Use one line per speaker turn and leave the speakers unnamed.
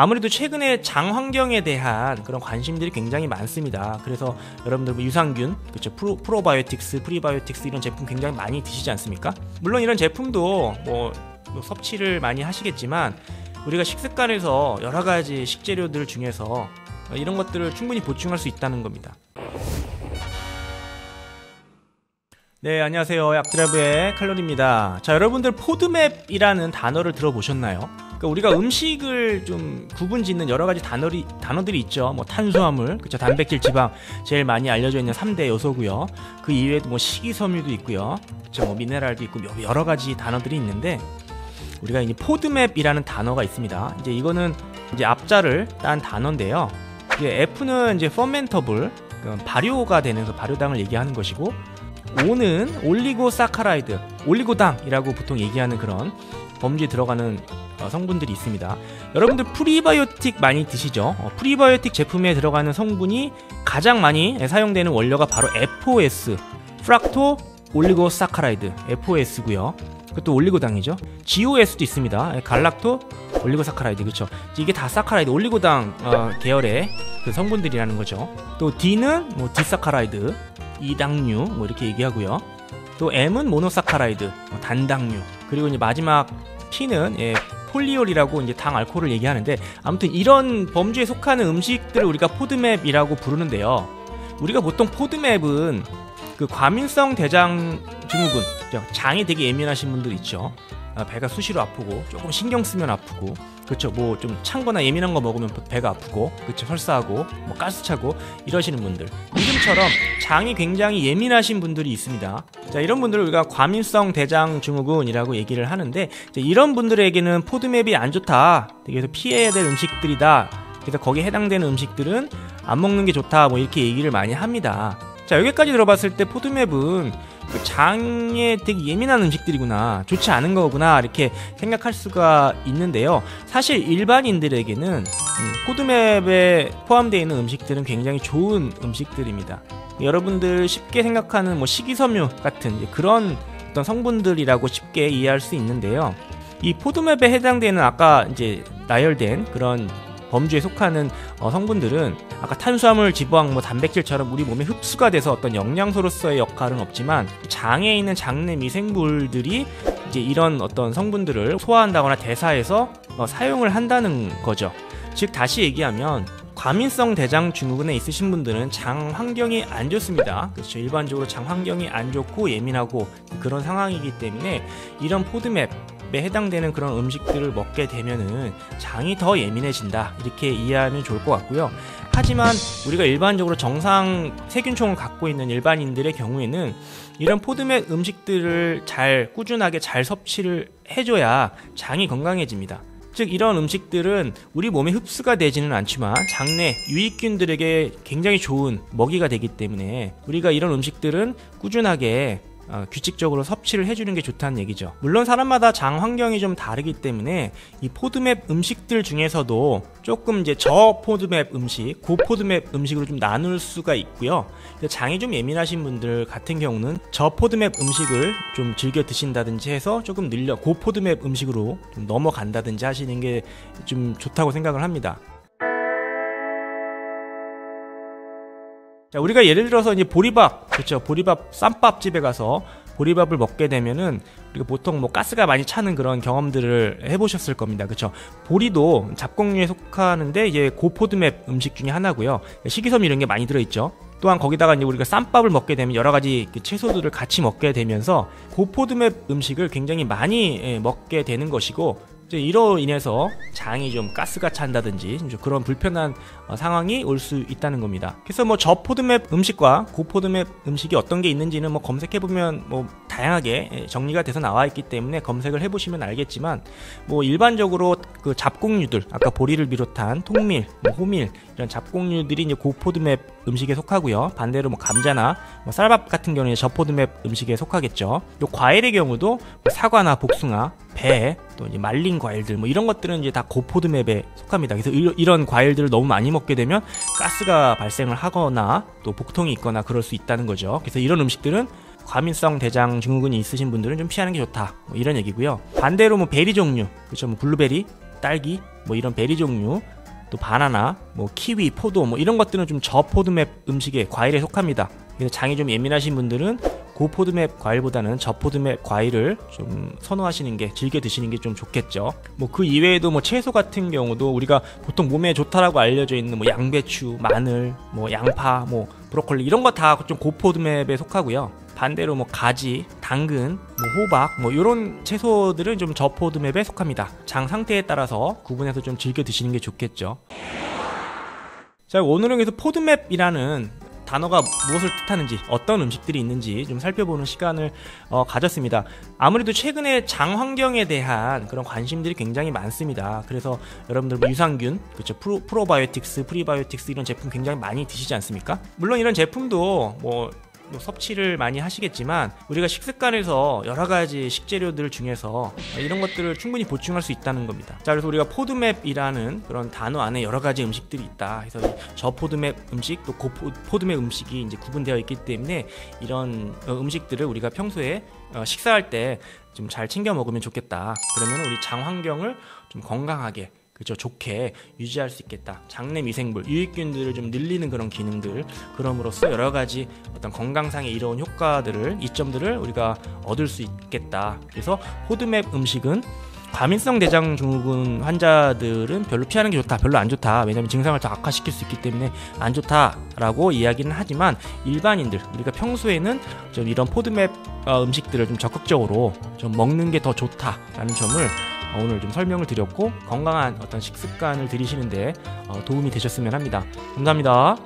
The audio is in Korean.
아무래도 최근에 장 환경에 대한 그런 관심들이 굉장히 많습니다. 그래서 여러분들 뭐 유산균, 그렇죠, 프로바이오틱스, 프리바이오틱스 이런 제품 굉장히 많이 드시지 않습니까? 물론 이런 제품도 뭐 섭취를 많이 하시겠지만 우리가 식습관에서 여러 가지 식재료들 중에서 이런 것들을 충분히 보충할 수 있다는 겁니다. 네, 안녕하세요. 약드라이브의 칼로리입니다. 자, 여러분들 포드맵이라는 단어를 들어보셨나요? 그러니까 우리가 음식을 좀 구분짓는 여러 가지 단어들이 있죠. 뭐 탄수화물, 그쵸, 단백질, 지방 제일 많이 알려져 있는 3대 요소고요. 그 이외에도 뭐 식이섬유도 있고요. 그쵸, 뭐 미네랄도 있고 여러 가지 단어들이 있는데 우리가 이제 포드맵이라는 단어가 있습니다. 이제 이거는 이제 앞자를 딴 단어인데요. 이제 F는 이제 퍼멘터블, 발효가 되면서 발효당을 얘기하는 것이고, O는 올리고사카라이드, 올리고당이라고 보통 얘기하는 그런 범주에 들어가는 성분들이 있습니다. 여러분들 프리바이오틱 많이 드시죠? 프리바이오틱 제품에 들어가는 성분이 가장 많이 사용되는 원료가 바로 FOS, 프락토 올리고사카라이드, FOS고요. 그것도 올리고당이죠. GOS도 있습니다. 갈락토 올리고사카라이드, 그렇죠. 이게 다 사카라이드, 올리고당 계열의 그 성분들이라는 거죠. 또 D는 뭐 디사카라이드, 이당류 뭐 이렇게 얘기하고요. 또 M은 모노사카라이드, 단당류. 그리고 이제 마지막 P는 폴리올이라고 이제 당 알코올을 얘기하는데, 아무튼 이런 범주에 속하는 음식들을 우리가 포드맵이라고 부르는데요. 우리가 보통 포드맵은 그 과민성 대장 증후군, 장이 되게 예민하신 분들 있죠. 배가 수시로 아프고 조금 신경 쓰면 아프고, 그렇죠, 뭐 좀 찬 거나 예민한 거 먹으면 배가 아프고, 그렇죠, 설사하고 뭐 가스 차고 이러시는 분들, 이름처럼 장이 굉장히 예민하신 분들이 있습니다. 자, 이런 분들을 우리가 과민성 대장 증후군이라고 얘기를 하는데, 이런 분들에게는 포드맵이 안 좋다, 그래서 피해야 될 음식들이다, 그래서 거기에 해당되는 음식들은 안 먹는 게 좋다, 뭐 이렇게 얘기를 많이 합니다. 자, 여기까지 들어봤을 때 포드맵은 그 장에 되게 예민한 음식들이구나, 좋지 않은 거구나, 이렇게 생각할 수가 있는데요. 사실 일반인들에게는 포드맵에 포함되어 있는 음식들은 굉장히 좋은 음식들입니다. 여러분들 쉽게 생각하는 뭐 식이섬유 같은 그런 어떤 성분들이라고 쉽게 이해할 수 있는데요. 이 포드맵에 해당되는 아까 이제 나열된 그런 범주에 속하는 성분들은 아까 탄수화물, 지방, 뭐 단백질처럼 우리 몸에 흡수가 돼서 어떤 영양소로서의 역할은 없지만, 장에 있는 장내 미생물들이 이제 이런 어떤 성분들을 소화한다거나 대사해서 사용을 한다는 거죠. 즉 다시 얘기하면 과민성 대장 증후군에 있으신 분들은 장 환경이 안 좋습니다. 그렇죠. 일반적으로 장 환경이 안 좋고 예민하고 그런 상황이기 때문에 이런 포드맵 에 해당되는 그런 음식들을 먹게 되면은 장이 더 예민해진다, 이렇게 이해하면 좋을 것 같고요. 하지만 우리가 일반적으로 정상 세균총을 갖고 있는 일반인들의 경우에는 이런 포드맵 음식들을 꾸준하게 잘 섭취를 해줘야 장이 건강해집니다. 즉 이런 음식들은 우리 몸에 흡수가 되지는 않지만 장내 유익균들에게 굉장히 좋은 먹이가 되기 때문에 우리가 이런 음식들은 꾸준하게 규칙적으로 섭취를 해주는 게 좋다는 얘기죠. 물론 사람마다 장 환경이 좀 다르기 때문에 이 포드맵 음식들 중에서도 조금 이제 저포드맵 음식, 고포드맵 음식으로 좀 나눌 수가 있고요. 장이 좀 예민하신 분들 같은 경우는 저포드맵 음식을 좀 즐겨 드신다든지 해서 조금 고포드맵 음식으로 좀 넘어간다든지 하시는 게 좀 좋다고 생각을 합니다. 자, 우리가 예를 들어서 이제 보리밥, 그렇죠, 보리밥 쌈밥집에 가서 보리밥을 먹게 되면은 우리가 보통 뭐 가스가 많이 차는 그런 경험들을 해보셨을 겁니다. 그렇죠. 보리도 잡곡류에 속하는데 이제 고포드맵 음식 중에 하나고요. 식이섬유 이런 게 많이 들어있죠. 또한 거기다가 이제 우리가 쌈밥을 먹게 되면 여러 가지 채소들을 같이 먹게 되면서 고포드맵 음식을 굉장히 많이 먹게 되는 것이고, 이로 인해서 장이 좀 가스가 찬다든지 그런 불편한 상황이 올 수 있다는 겁니다. 그래서 뭐 저포드맵 음식과 고포드맵 음식이 어떤 게 있는지는 뭐 검색해보면 뭐 다양하게 정리가 돼서 나와 있기 때문에 검색을 해보시면 알겠지만, 뭐 일반적으로 그 잡곡류들, 아까 보리를 비롯한 통밀, 뭐 호밀 이런 잡곡류들이 이제 고포드맵 음식에 속하고요. 반대로 뭐 감자나 뭐 쌀밥 같은 경우는 저포드맵 음식에 속하겠죠. 요 과일의 경우도 뭐 사과나 복숭아, 배, 또 이제 말린 과일들 뭐 이런 것들은 이제 다 고포드맵에 속합니다. 그래서 이런 과일들을 너무 많이 먹게 되면 가스가 발생을 하거나 또 복통이 있거나 그럴 수 있다는 거죠. 그래서 이런 음식들은 과민성 대장 증후군이 있으신 분들은 좀 피하는 게 좋다, 뭐 이런 얘기고요. 반대로 뭐 베리 종류, 그렇죠, 뭐 블루베리, 딸기, 뭐 이런 베리 종류, 또 바나나, 뭐 키위, 포도, 뭐 이런 것들은 좀 저포드맵 음식의 과일에 속합니다. 그래서 장이 좀 예민하신 분들은 고포드맵 과일보다는 저포드맵 과일을 좀 선호하시는 게, 즐겨 드시는 게 좀 좋겠죠. 뭐 그 이외에도 뭐 채소 같은 경우도 우리가 보통 몸에 좋다라고 알려져 있는 뭐 양배추, 마늘, 뭐 양파, 뭐 브로콜리 이런 거 다 좀 고포드맵에 속하고요. 반대로 뭐 가지, 당근, 뭐 호박, 뭐 이런 채소들은 좀 저포드맵에 속합니다. 장 상태에 따라서 구분해서 좀 즐겨 드시는 게 좋겠죠. 자, 오늘은 그래서 포드맵이라는 단어가 무엇을 뜻하는지, 어떤 음식들이 있는지 좀 살펴보는 시간을 가졌습니다. 아무래도 최근에 장 환경에 대한 그런 관심들이 굉장히 많습니다. 그래서 여러분들 뭐 유산균, 그렇죠, 프로바이오틱스, 프리바이오틱스 이런 제품 굉장히 많이 드시지 않습니까? 물론 이런 제품도 뭐 섭취를 많이 하시겠지만 우리가 식습관에서 여러가지 식재료들 중에서 이런 것들을 충분히 보충할 수 있다는 겁니다. 자, 그래서 우리가 포드맵이라는 그런 단어 안에 여러가지 음식들이 있다. 그래서 저포드맵 음식, 또 고포드맵 음식이 이제 구분되어 있기 때문에 이런 음식들을 우리가 평소에 식사할 때 좀 잘 챙겨 먹으면 좋겠다. 그러면 우리 장 환경을 좀 건강하게, 그렇죠, 좋게 유지할 수 있겠다. 장내 미생물, 유익균들을 좀 늘리는 그런 기능들, 그럼으로써 여러 가지 어떤 건강상에 이로운 효과들을, 이점들을 우리가 얻을 수 있겠다. 그래서 포드맵 음식은 과민성 대장 증후군 환자들은 별로 피하는 게 좋다, 별로 안 좋다. 왜냐하면 증상을 더 악화시킬 수 있기 때문에 안 좋다라고 이야기는 하지만, 일반인들, 우리가 평소에는 좀 이런 포드맵 음식들을 좀 적극적으로 좀 먹는 게 더 좋다라는 점을 오늘 좀 설명을 드렸고, 건강한 어떤 식습관을 들이시는데 도움이 되셨으면 합니다. 감사합니다.